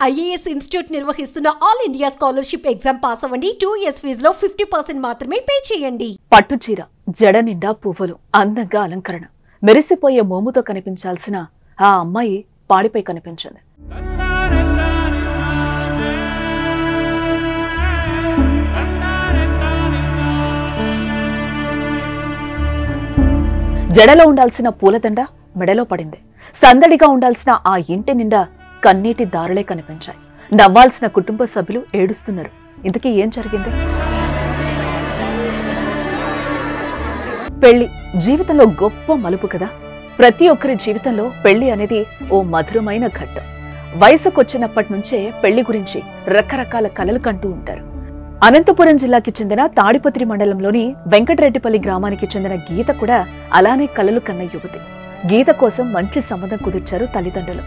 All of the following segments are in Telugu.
IAS ఇన్స్టిట్యూట్ నిర్వహిస్తున్న all India scholarship exam pass అవ్వండి. 2 years ఫీజులో 50% మాత్రమే పే చేయండి. పట్టు చీర, జడ నిండా పువ్వులు, అందంగా అలంకరణ, మెరిసిపోయే మోముతో కనిపించాల్సిన ఆ అమ్మాయి పాడిపై కనిపించింది. జడలో ఉండాల్సిన పూలదండ మెడలో పడింది. సందడిగా ఉండాల్సిన ఆ ఇంటి నిండా కన్నీటి దారులే కనిపించాయి. నవ్వాల్సిన కుటుంబ సభ్యులు ఏడుస్తున్నారు. ఇంతకీ ఏం జరిగింది? పెళ్లి జీవితంలో గొప్ప మలుపు కదా. ప్రతి ఒక్కరి జీవితంలో పెళ్లి అనేది ఓ మధురమైన ఘట్టం. వయసుకొచ్చినప్పటి నుంచే పెళ్లి గురించి రకరకాల కలలు కంటూ ఉంటారు. అనంతపురం జిల్లాకి చెందిన తాడిపత్రి మండలంలోని వెంకటరెడ్డిపల్లి గ్రామానికి చెందిన గీత కూడా అలానే కలలు కన్న యువతి. గీత కోసం మంచి సంబంధం కుదిర్చారు తల్లిదండ్రులు.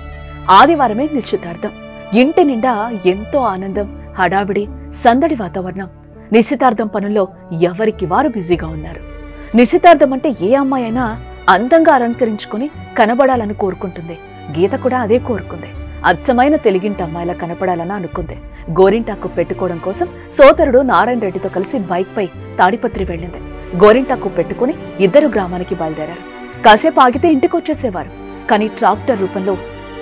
ఆదివారమే నిశ్చితార్థం. ఇంటి నిండా ఎంతో ఆనందం, హడావిడి, సందడి వాతావరణం. నిశ్చితార్థం పనుల్లో ఎవరికి వారు బిజీగా ఉన్నారు. నిశ్చితార్థం అంటే ఏ అమ్మాయి అయినా అందంగా అలంకరించుకుని కనబడాలని కోరుకుంటుంది. గీత కూడా అదే కోరుకుంది. అచ్చమైన తెలుగింటి అమ్మాయిలా కనపడాలని అనుకుంది. గోరింటాకు పెట్టుకోవడం కోసం సోదరుడు నారాయణ రెడ్డితో కలిసి బైక్ పై తాడిపత్రి వెళ్ళింది. గోరింటాకు పెట్టుకుని ఇద్దరు గ్రామానికి బయలుదేరారు. కాసేపు ఆగితే ఇంటికొచ్చేసేవారు. కానీ ట్రాక్టర్ రూపంలో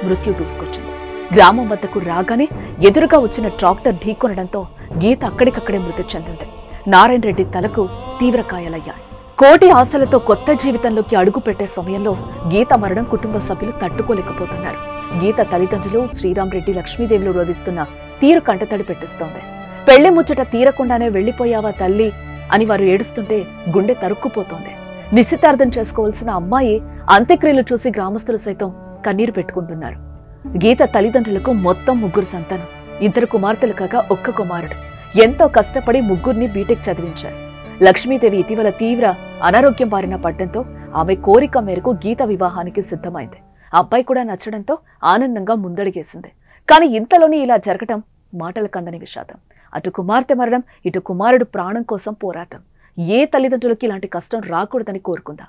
మృత్యు దూసుకొచ్చింది. గ్రామం వద్దకు రాగానే ఎదురుగా వచ్చిన ట్రాక్టర్ ఢీకొనడంతో గీత అక్కడికక్కడే మృతి చెందింది. నారాయణ రెడ్డి తలకు తీవ్ర గాయాలయ్యాయి. కోటి ఆశలతో కొత్త జీవితంలోకి అడుగు పెట్టే సమయంలో గీత మరణం కుటుంబ సభ్యులు తట్టుకోలేకపోతున్నారు. గీత తల్లిదండ్రులు శ్రీరామ్ రెడ్డి, లక్ష్మీదేవిలు రోధిస్తున్న తీరు కంటతడి పెట్టిస్తోంది. పెళ్లి ముచ్చట తీరకుండానే వెళ్లిపోయావా తల్లి అని వారు ఏడుస్తుంటే గుండె తరుక్కుపోతోంది. నిశ్చితార్థం చేసుకోవాల్సిన అమ్మాయి అంత్యక్రియలు చూసి గ్రామస్తులు సైతం కన్నీరు పెట్టుకుంటున్నారు. గీత తల్లిదండ్రులకు మొత్తం 3 సంతానం. 2 కుమార్తెలు కాగా 1 కుమారుడు. ఎంతో కష్టపడి 3 బీటెక్ చదివించారు. లక్ష్మీదేవి ఇటీవల తీవ్ర అనారోగ్యం బారిన పడ్డంతో ఆమె కోరిక మేరకు గీత వివాహానికి సిద్ధమైంది. అబ్బాయి కూడా నచ్చడంతో ఆనందంగా ముందడిగేసింది. కానీ ఇంతలోనే ఇలా జరగటం మాటల కందని విషాదం. అటు కుమార్తె మరణం, ఇటు కుమారుడు ప్రాణం కోసం పోరాటం. ఏ తల్లిదండ్రులకి ఇలాంటి కష్టం రాకూడదని కోరుకుందాం.